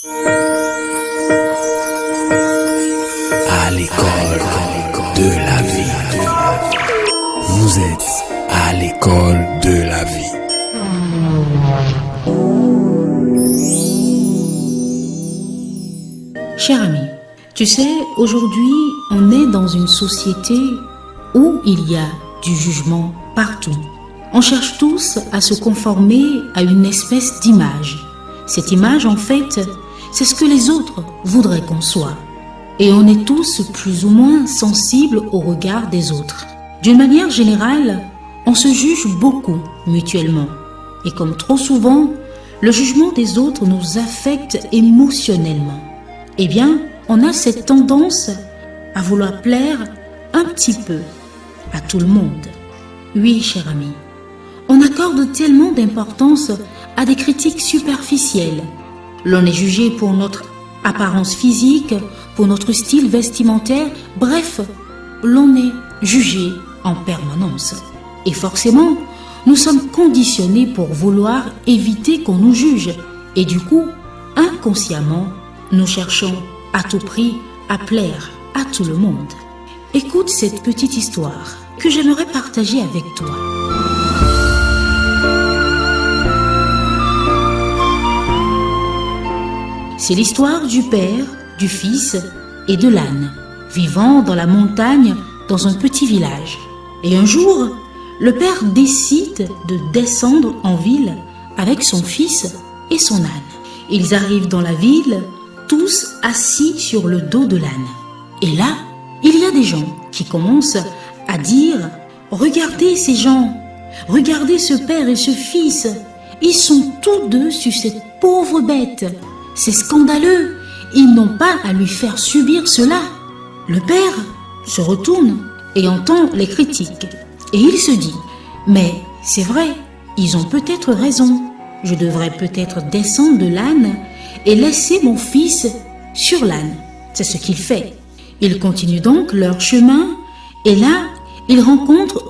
À l'école de la vie. Vous êtes à l'école de la vie. Cher ami, tu sais, aujourd'hui, on est dans une société où il y a du jugement partout. On cherche tous à se conformer à une espèce d'image. Cette image, en fait, c'est ce que les autres voudraient qu'on soit. Et on est tous plus ou moins sensibles au regard des autres. D'une manière générale, on se juge beaucoup mutuellement. Et comme trop souvent, le jugement des autres nous affecte émotionnellement. Eh bien, on a cette tendance à vouloir plaire un petit peu à tout le monde. Oui, cher ami, on accorde tellement d'importance à des critiques superficielles. L'on est jugé pour notre apparence physique, pour notre style vestimentaire, bref, l'on est jugé en permanence. Et forcément, nous sommes conditionnés pour vouloir éviter qu'on nous juge. Et du coup, inconsciemment, nous cherchons à tout prix à plaire à tout le monde. Écoute cette petite histoire que j'aimerais partager avec toi. C'est l'histoire du père, du fils et de l'âne, vivant dans la montagne dans un petit village. Et un jour, le père décide de descendre en ville avec son fils et son âne. Ils arrivent dans la ville, tous assis sur le dos de l'âne. Et là, il y a des gens qui commencent à dire « Regardez ces gens, regardez ce père et ce fils, ils sont tous deux sur cette pauvre bête. C'est scandaleux, ils n'ont pas à lui faire subir cela. » Le père se retourne et entend les critiques. Et il se dit « Mais c'est vrai, ils ont peut-être raison. Je devrais peut-être descendre de l'âne et laisser mon fils sur l'âne. » C'est ce qu'il fait. Ils continuent donc leur chemin et là, ils rencontrent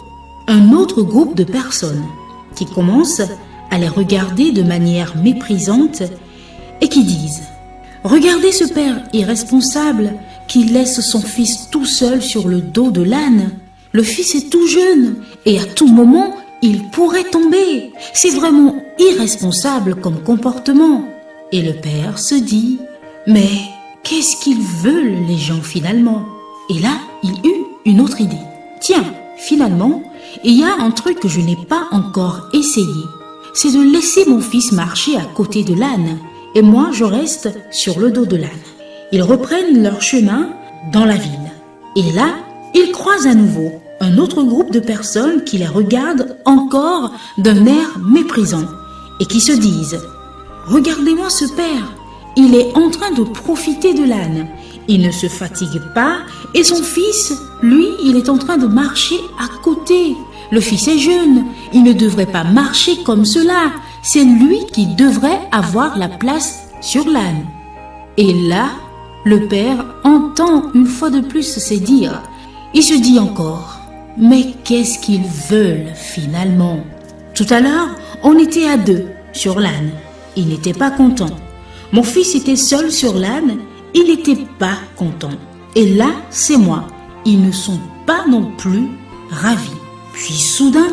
un autre groupe de personnes qui commencent à les regarder de manière méprisante et qui disent « Regardez ce père irresponsable qui laisse son fils tout seul sur le dos de l'âne. Le fils est tout jeune et à tout moment, il pourrait tomber. C'est vraiment irresponsable comme comportement. » Et le père se dit « Mais qu'est-ce qu'ils veulent les gens finalement ?» Et là, il eut une autre idée. « Tiens, finalement, il y a un truc que je n'ai pas encore essayé. C'est de laisser mon fils marcher à côté de l'âne et moi je reste sur le dos de l'âne. » Ils reprennent leur chemin dans la ville. Et là, ils croisent à nouveau un autre groupe de personnes qui les regardent encore d'un air méprisant et qui se disent « Regardez-moi ce père, il est en train de profiter de l'âne. Il ne se fatigue pas et son fils, lui, il est en train de marcher à côté. Le fils est jeune, il ne devrait pas marcher comme cela. C'est lui qui devrait avoir la place sur l'âne. » Et là, le père entend une fois de plus ces dires. Il se dit encore « Mais qu'est-ce qu'ils veulent finalement ?» Tout à l'heure, on était à deux sur l'âne. Il n'était pas content. Mon fils était seul sur l'âne. Il n'était pas content. Et là, c'est moi. Ils ne sont pas non plus ravis. Puis soudain,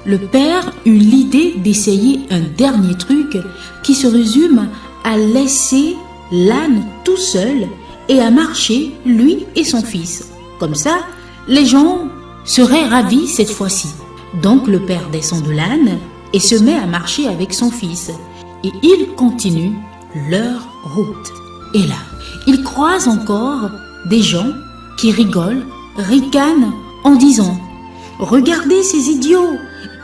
le père eut l'idée d'essayer un dernier truc qui se résume à laisser l'âne tout seul et à marcher, lui et son fils. Comme ça, les gens seraient ravis cette fois-ci. Donc le père descend de l'âne et se met à marcher avec son fils. Et ils continuent leur route. Et là, ils croisent encore des gens qui rigolent, ricanent en disant « Regardez ces idiots,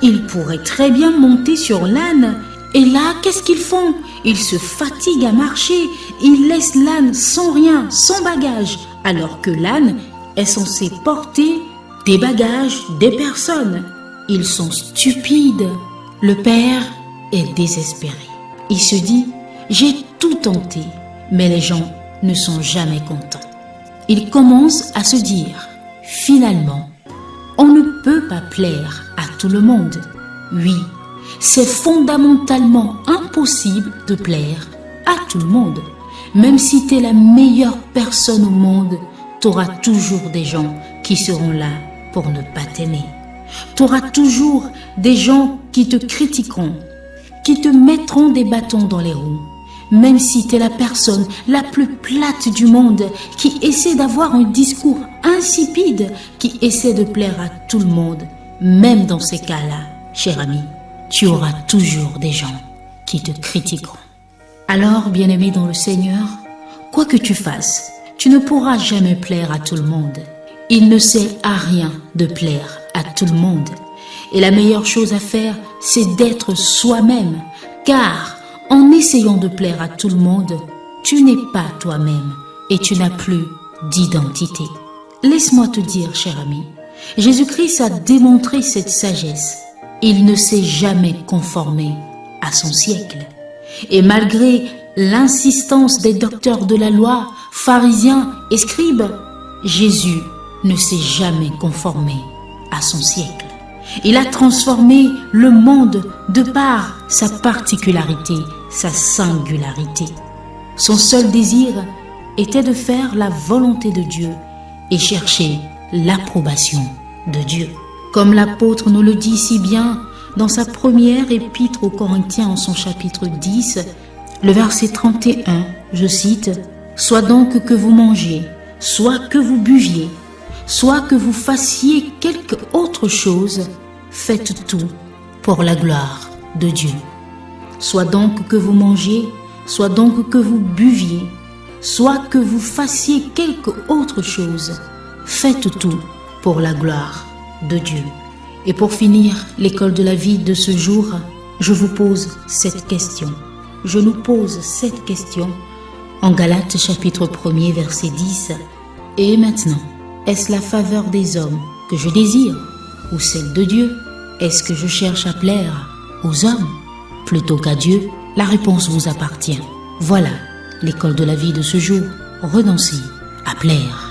ils pourraient très bien monter sur l'âne. Et là, qu'est-ce qu'ils font? Ils se fatiguent à marcher, ils laissent l'âne sans rien, sans bagage, alors que l'âne est censé porter des bagages, des personnes. Ils sont stupides. » Le père est désespéré. Il se dit « J'ai tout tenté, mais les gens ne sont jamais contents. » Il commence à se dire « Finalement, on ne peut pas plaire à tout le monde. Oui, c'est fondamentalement impossible de plaire à tout le monde. Même si tu es la meilleure personne au monde, tu auras toujours des gens qui seront là pour ne pas t'aimer. Tu auras toujours des gens qui te critiqueront, qui te mettront des bâtons dans les roues. Même si tu es la personne la plus plate du monde, qui essaie d'avoir un discours insipide, qui essaie de plaire à tout le monde, même dans ces cas-là, cher ami, tu auras toujours des gens qui te critiqueront. Alors, bien-aimé dans le Seigneur, quoi que tu fasses, tu ne pourras jamais plaire à tout le monde. Il ne sert à rien de plaire à tout le monde. Et la meilleure chose à faire, c'est d'être soi-même, car en essayant de plaire à tout le monde, tu n'es pas toi-même et tu n'as plus d'identité. Laisse-moi te dire, cher ami, Jésus-Christ a démontré cette sagesse. Il ne s'est jamais conformé à son siècle. Et malgré l'insistance des docteurs de la loi, pharisiens et scribes, Jésus ne s'est jamais conformé à son siècle. Il a transformé le monde de par sa particularité, sa singularité. Son seul désir était de faire la volonté de Dieu et chercher l'approbation de Dieu. Comme l'apôtre nous le dit si bien dans sa première épître aux Corinthiens en son chapitre 10, le verset 31, je cite, « Soit donc que vous mangiez, soit que vous buviez, soit que vous fassiez quelque autre chose, faites tout pour la gloire de Dieu. Soit donc que vous mangiez, soit donc que vous buviez, soit que vous fassiez quelque autre chose, faites tout pour la gloire de Dieu. » Et pour finir l'école de la vie de ce jour, je vous pose cette question. Je nous pose cette question en Galates chapitre 1er verset 10. Et maintenant, est-ce la faveur des hommes que je désire ou celle de Dieu? Est-ce que je cherche à plaire aux hommes plutôt qu'à Dieu? La réponse vous appartient. Voilà l'école de la vie de ce jour. Renoncez à plaire.